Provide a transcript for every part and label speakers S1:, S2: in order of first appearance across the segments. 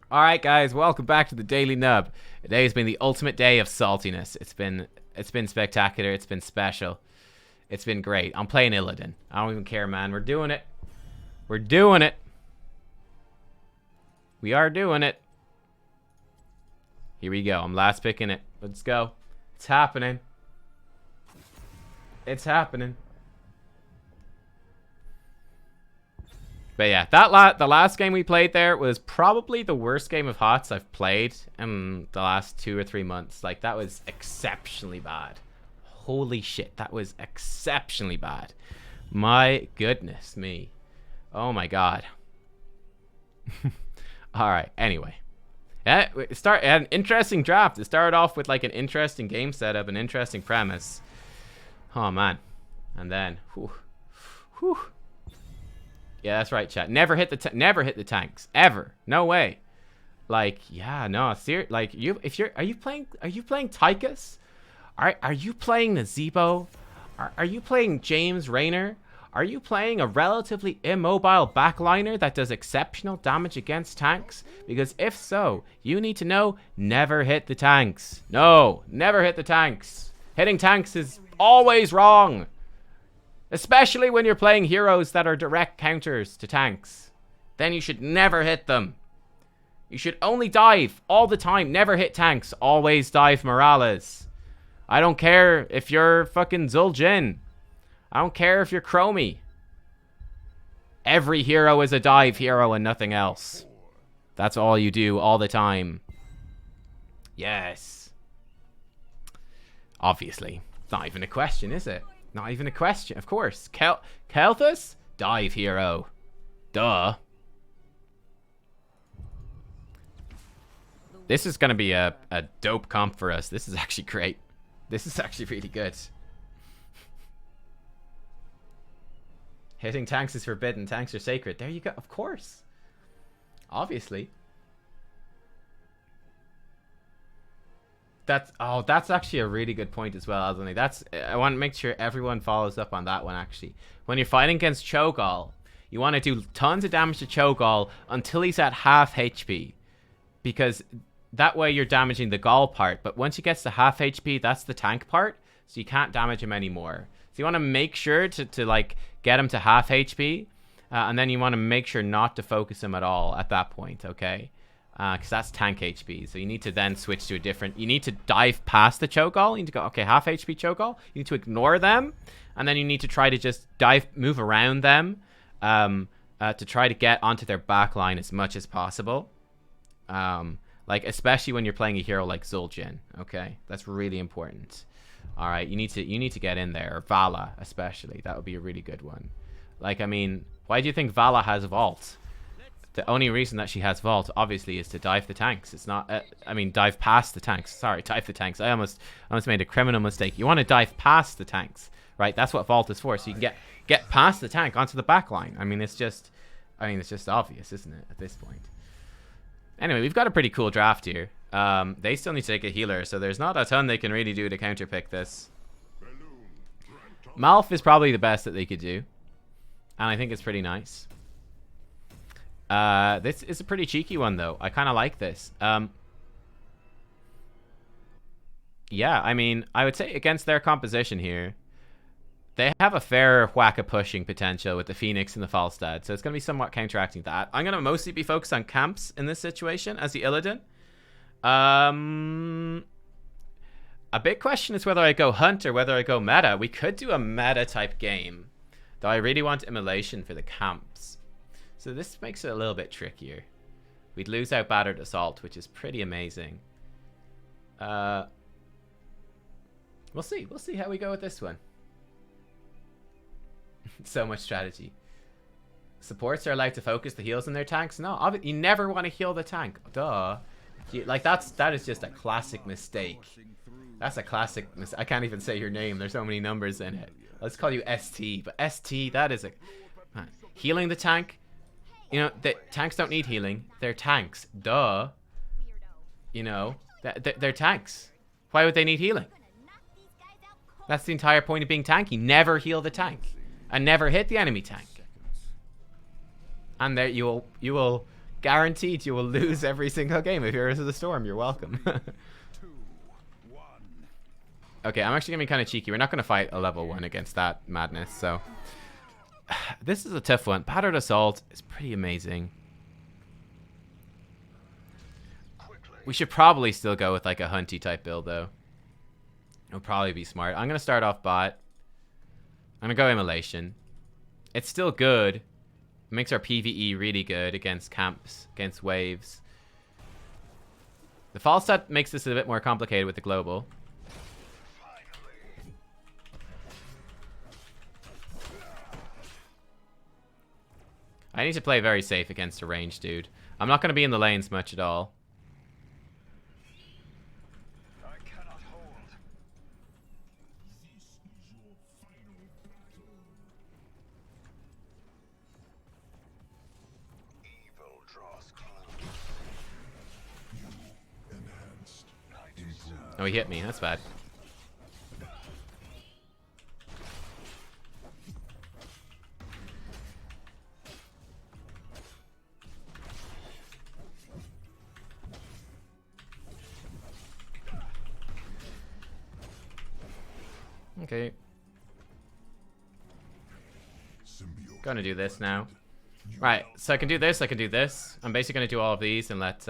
S1: Alright guys, welcome back to the Daily Nub. Today has been the ultimate day of saltiness. It's been spectacular, it's been special. It's been great. I'm playing Illidan. I don't even care, man. We're doing it. We're doing it. We are doing it. Here we go. I'm last picking it. Let's go. It's happening. It's happening. But yeah, the last game we played there was probably the worst game of HOTS I've played in the last 2 or 3 months. Like, that was exceptionally bad. Holy shit, that was exceptionally bad. My goodness me. Oh my god. Alright, anyway. Yeah, it had an interesting draft. It started off with like an interesting game setup, an interesting premise. Oh man. And then, whew. Yeah, that's right, chat. Never hit the tanks ever. No way. Like, yeah, no, seriously. Like, are you playing Tychus? Are you playing Nazebo? Are you playing James Rayner? Are you playing a relatively immobile backliner that does exceptional damage against tanks? Because if so, you need to know, never hit the tanks. No, never hit the tanks. Hitting tanks is always wrong. Especially when you're playing heroes that are direct counters to tanks. Then you should never hit them. You should only dive all the time. Never hit tanks. Always dive Morales. I don't care if you're fucking Zul'jin. I don't care if you're Chromie. Every hero is a dive hero and nothing else. That's all you do all the time. Yes. Obviously. It's not even a question, is it? Not even a question, of course. Kel'Thus? Dive hero. Duh. This is going to be a dope comp for us. This is actually great. This is actually really good. Hitting tanks is forbidden. Tanks are sacred. There you go. Of course. Obviously. That's actually a really good point as well, Anthony. I want to make sure everyone follows up on that one, actually. When you're fighting against Cho'Gall, you want to do tons of damage to Cho'Gall until he's at half HP. Because that way you're damaging the Gall part. But once he gets to half HP, that's the tank part. So you can't damage him anymore. So you want to make sure to like, get him to half HP. And then you want to make sure not to focus him at all at that point, okay? Because that's tank HP. So you need to then switch to a different... You need to dive past the Cho'Gall. You need to go, okay, half HP Cho'Gall. You need to ignore them. And then you need to try to just move around them to try to get onto their backline as much as possible. Like, especially when you're playing a hero like Zul'jin. Okay? That's really important. Alright, you need to get in there. Or Vala, especially. That would be a really good one. Like, I mean, why do you think Vala has Vault? The only reason that she has Vault, obviously, is to dive the tanks. It's not... I mean, dive past the tanks. Sorry, dive the tanks. I almost made a criminal mistake. You want to dive past the tanks, right? That's what Vault is for. So you can get past the tank onto the back line. I mean, it's just obvious, isn't it, at this point? Anyway, we've got a pretty cool draft here. They still need to take a healer, so there's not a ton they can really do to counterpick this. Malf is probably the best that they could do. And I think it's pretty nice. This is a pretty cheeky one, though. I kind of like this. Yeah, I mean, I would say against their composition here, they have a fair whack of pushing potential with the Phoenix and the Falstad, so it's going to be somewhat counteracting that. I'm going to mostly be focused on camps in this situation as the Illidan. A big question is whether I go Hunt or whether I go Meta. We could do a Meta-type game, though I really want Immolation for the camps. So this makes it a little bit trickier. We'd lose out Battered Assault, which is pretty amazing. We'll see. We'll see how we go with this one. So much strategy. Supports are allowed to focus the heals in their tanks? No, you never want to heal the tank. Duh. Like, that is just a classic mistake. That's a classic mistake. I can't even say your name. There's so many numbers in it. Let's call you ST. But ST, that is a... Man. Healing the tank... You know, the tanks don't need healing. They're tanks. Duh. You know, they're tanks. Why would they need healing? That's the entire point of being tanky. Never heal the tank. And never hit the enemy tank. And there you will Guaranteed you will lose every single game if you're into the storm. You're welcome. Okay, I'm actually going to be kind of cheeky. We're not going to fight a level 1 against that madness, so... This is a tough one. Battered Assault is pretty amazing. We should probably still go with like a hunty type build, though. It'll probably be smart. I'm going to start off bot. I'm going to go Immolation. It's still good. It makes our PvE really good against camps, against waves. The fall set makes this a bit more complicated with the global. I need to play very safe against a range dude. I'm not going to be in the lanes much at all.
S2: I cannot hold. Evil draws close.
S1: Oh, he hit me. That's bad. Okay. Gonna do this now. Right, so I can do this, I can do this. I'm basically gonna do all of these and let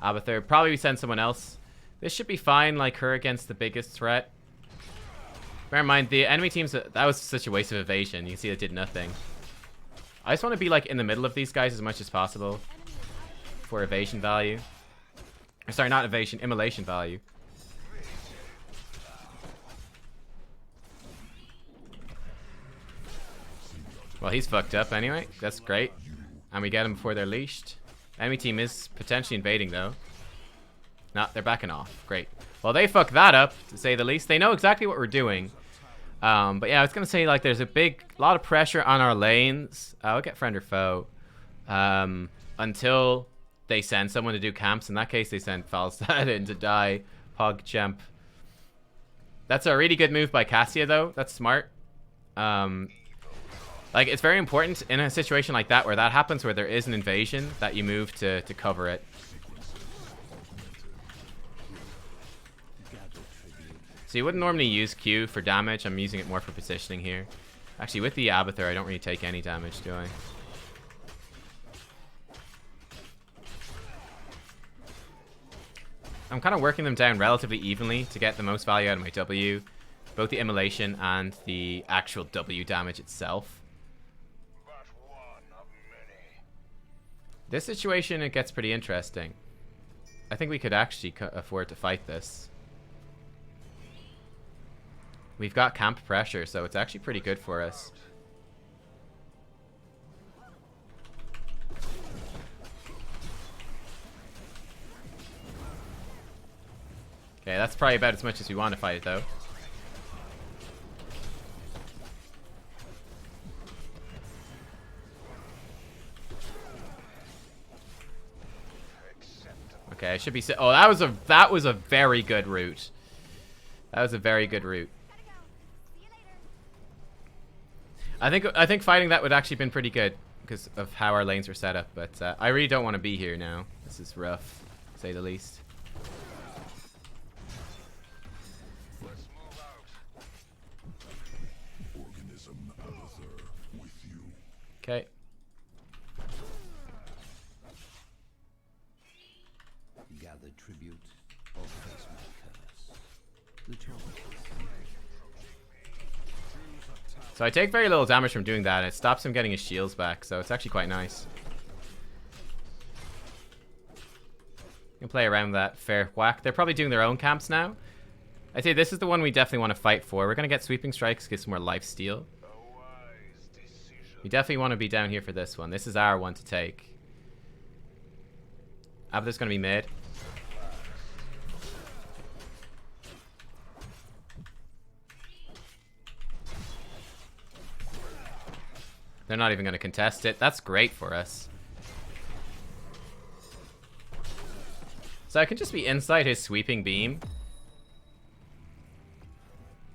S1: Abathur probably send someone else. This should be fine, like her against the biggest threat. Bear in mind, the enemy teams, that was such a waste of evasion. You can see it did nothing. I just want to be like in the middle of these guys as much as possible for evasion value. Or, sorry, not evasion, immolation value. Well, he's fucked up anyway. That's great. And we get them before they're leashed. Enemy team is potentially invading, though. No, they're backing off. Great. Well, they fucked that up, to say the least. They know exactly what we're doing. But yeah, I was going to say, like, there's a lot of pressure on our lanes. I'll get friend or foe. Until they send someone to do camps. In that case, they send Falstad in to die. PogChamp. That's a really good move by Cassia, though. That's smart. Like, it's very important in a situation like that where that happens, where there is an invasion, that you move to cover it. So you wouldn't normally use Q for damage. I'm using it more for positioning here. Actually, with the Abathur, I don't really take any damage, do I? I'm kind of working them down relatively evenly to get the most value out of my W. Both the immolation and the actual W damage itself. This situation, it gets pretty interesting. I think we could actually afford to fight this. We've got camp pressure, so it's actually pretty good for us. Okay, that's probably about as much as we want to fight it, though. Okay, I should be. Oh, that was a very good route. That was a very good route. I think fighting that would actually been pretty good because of how our lanes were set up. But I really don't want to be here now. This is rough, to say the least. Okay.
S3: Gather tribute or face my curse. The choice.
S1: So I take very little damage from doing that, and it stops him getting his shields back, so it's actually quite nice. You can play around that fair whack. They're probably doing their own camps now. I'd say this is the one we definitely want to fight for. We're going to get sweeping strikes, get some more lifesteal. We definitely want to be down here for this one. This is our one to take. Abathur's going to be mid. They're not even going to contest it. That's great for us. So I can just be inside his sweeping beam.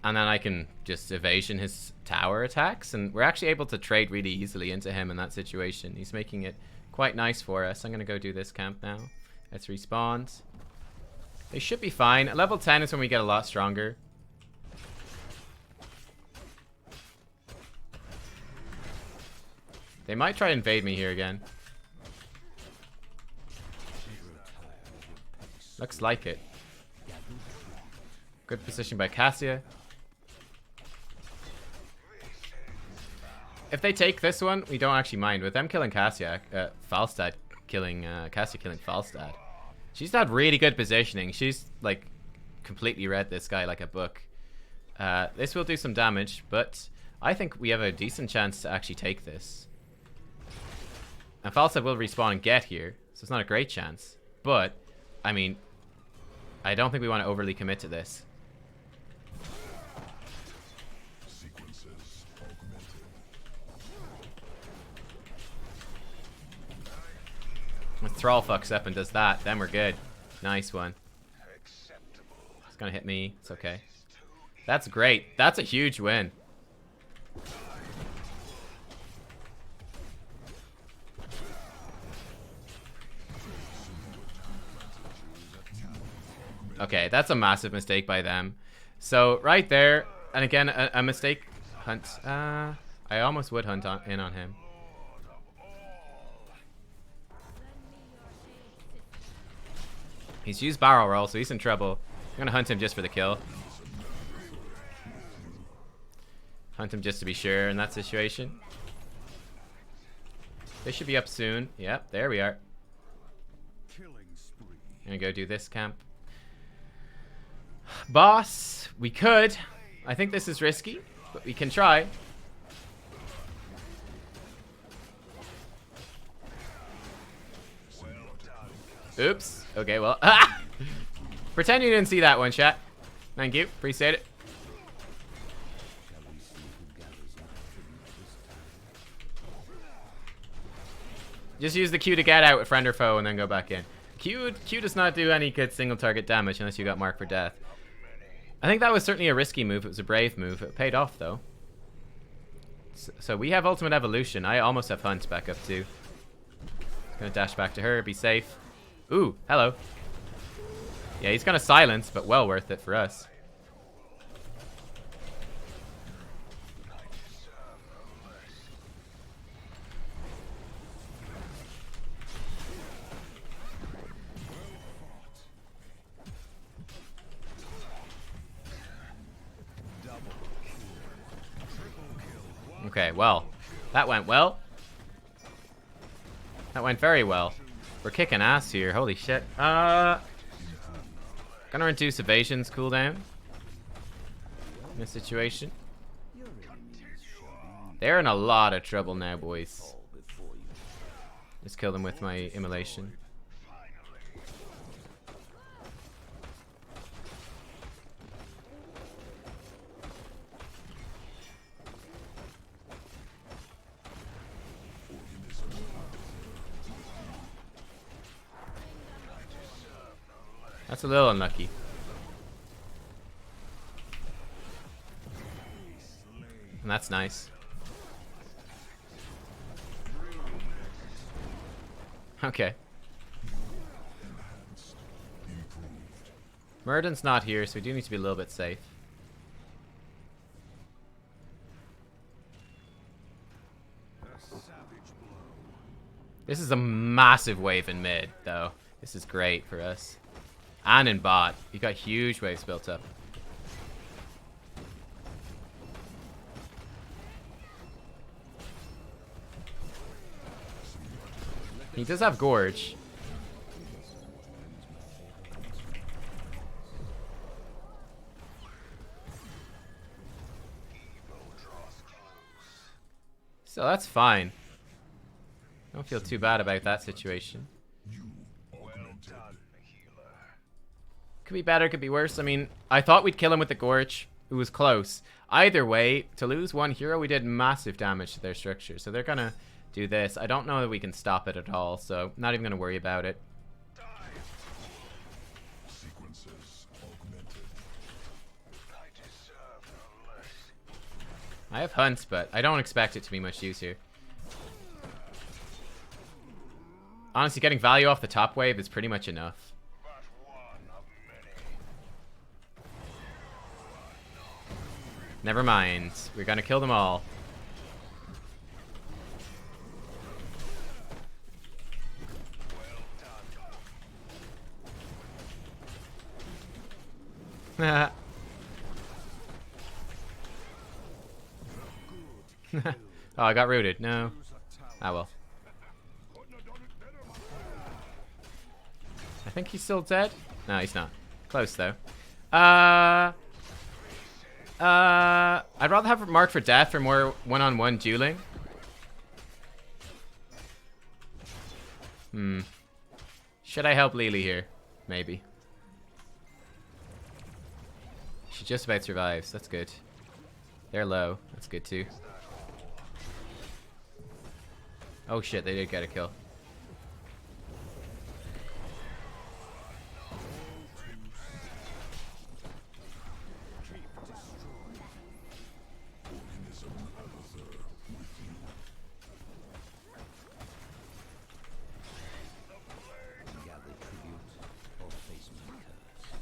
S1: And then I can just evasion his tower attacks. And we're actually able to trade really easily into him in that situation. He's making it quite nice for us. I'm gonna go do this camp now. Let's respawn. They should be fine. Level 10 is when we get a lot stronger. They might try to invade me here again. Looks like it. Good position by Cassia. If they take this one, we don't actually mind. With them killing Cassia, Falstad killing, Cassia killing Falstad. She's had really good positioning. She's, like, completely read this guy like a book. This will do some damage, but I think we have a decent chance to actually take this. And Falstad will respawn and get here, so it's not a great chance. But, I mean, I don't think we want to overly commit to this. If Thrall fucks up and does that, then we're good. Nice one. It's gonna hit me. It's okay. That's great. That's a huge win. Okay, that's a massive mistake by them. So, right there, and again, a mistake hunt. I almost would hunt in on him. He's used barrel roll, so he's in trouble. I'm gonna hunt him just for the kill. Hunt him just to be sure in that situation. They should be up soon. Yep, there we are. I'm gonna go do this camp. Boss, we could. I think this is risky, but we can try. Oops. Okay, well. Ah! Pretend you didn't see that one, chat. Thank you. Appreciate it. Just use the Q to get out with friend or foe and then go back in. Q does not do any good single target damage unless you got marked for death. I think that was certainly a risky move. It was a brave move. It paid off, though. So we have Ultimate Evolution. I almost have Hunt back up, too. Gonna dash back to her. Be safe. Ooh, hello. Yeah, he's gonna silence, but well worth it for us. Okay, well, that went well. That went very well. We're kicking ass here. Holy shit. Gonna reduce evasion's cooldown in this situation. They're in a lot of trouble now, boys. Just kill them with my immolation. That's a little unlucky. And that's nice. Okay. Murden's not here, so we do need to be a little bit safe. This is a massive wave in mid, though. This is great for us. And in bot. You got huge waves built up. He does have Gorge. So that's fine. I don't feel too bad about that situation. Could be better, could be worse. I mean, I thought we'd kill him with the Gorge. It was close. Either way, to lose one hero, we did massive damage to their structure. So they're gonna do this. I don't know that we can stop it at all, so not even gonna worry about it. I have hunts, but I don't expect it to be much use here. Honestly, getting value off the top wave is pretty much enough.
S2: but one of many.
S1: Never mind. We're gonna kill them all. Oh, I got rooted. No. Ah, well. I think he's still dead. No, he's not. Close, though. I'd rather have Mark for death for more one-on-one dueling. Should I help Lily here? Maybe. She just about survives. That's good. They're low. That's good, too. Oh, shit. They did get a kill.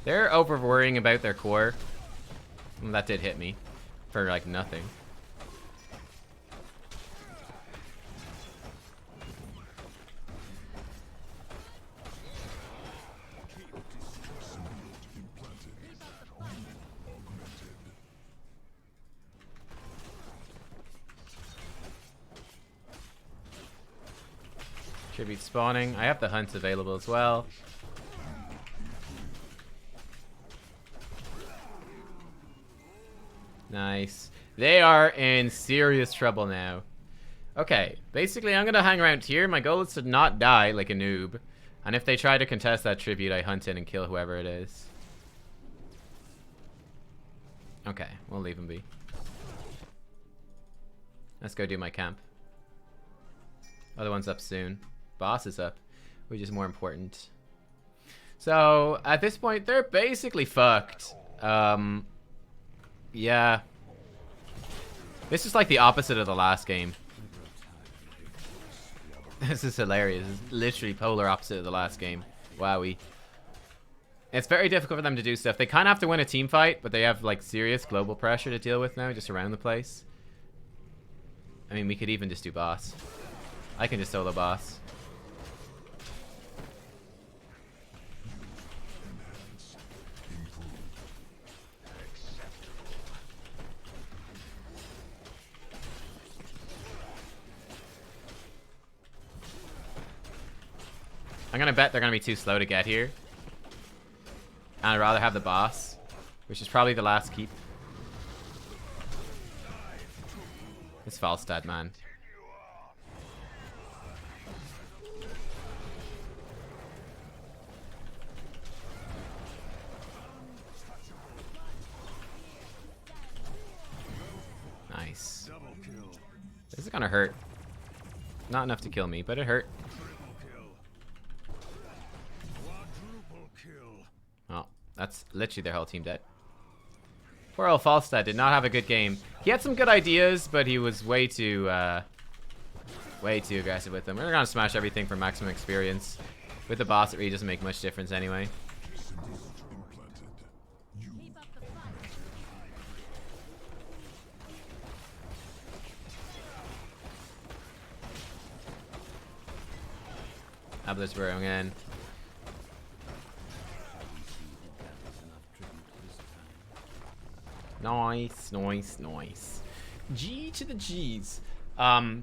S1: They're over worrying about their core. That did hit me for like nothing. Tribute spawning. I have the hunts available as well. Nice. They are in serious trouble now. Okay, basically I'm gonna hang around here. My goal is to not die like a noob. And if they try to contest that tribute, I hunt in and kill whoever it is. Okay, we'll leave them be. Let's go do my camp. Other one's up soon. Boss is up, which is more important. So, at this point, they're basically fucked. Yeah. This is like the opposite of the last game. This is hilarious. It's literally polar opposite of the last game. Wowie. It's very difficult for them to do stuff. They kind of have to win a team fight, but they have like serious global pressure to deal with now, just around the place. I mean, we could even just do boss. I can just solo boss. I'm gonna bet they're gonna be too slow to get here. And I'd rather have the boss, which is probably the last keep. It's Falstad, man. Nice. This is gonna hurt. Not enough to kill me, but it hurt. Oh, that's literally their whole team dead. Poor old Falstad did not have a good game. He had some good ideas, but he was way too aggressive with them. We're gonna smash everything for maximum experience. With the boss, it really doesn't make much difference anyway. Abler's burrowing in. Nice, nice, nice. G to the G's. I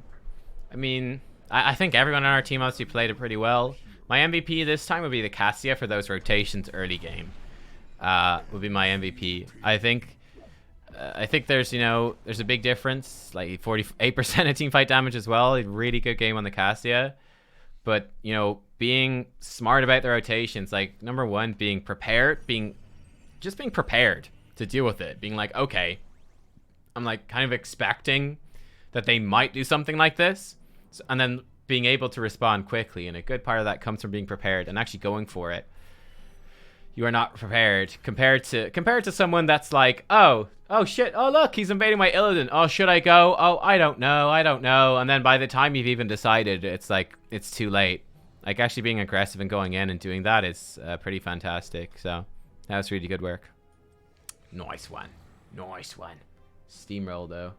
S1: mean, I think everyone on our team obviously played it pretty well. My MVP this time would be the Cassia for those rotations early game. Would be my MVP. I think there's, you know, there's a big difference. Like 48% of team fight damage as well. A really good game on the Cassia. But, you know, being smart about the rotations, like number one, being prepared, just being prepared to deal with it, being like, okay, I'm like kind of expecting that they might do something like this, and then being able to respond quickly. And a good part of that comes from being prepared and actually going for it. You are not prepared compared to someone that's like, oh shit, oh look, he's invading my Illidan. Oh, should I go? Oh, I don't know. And then by the time you've even decided, it's like it's too late. Like, actually being aggressive and going in and doing that is pretty fantastic. So, that was really good work. Nice one. Nice one. Steamroll, though.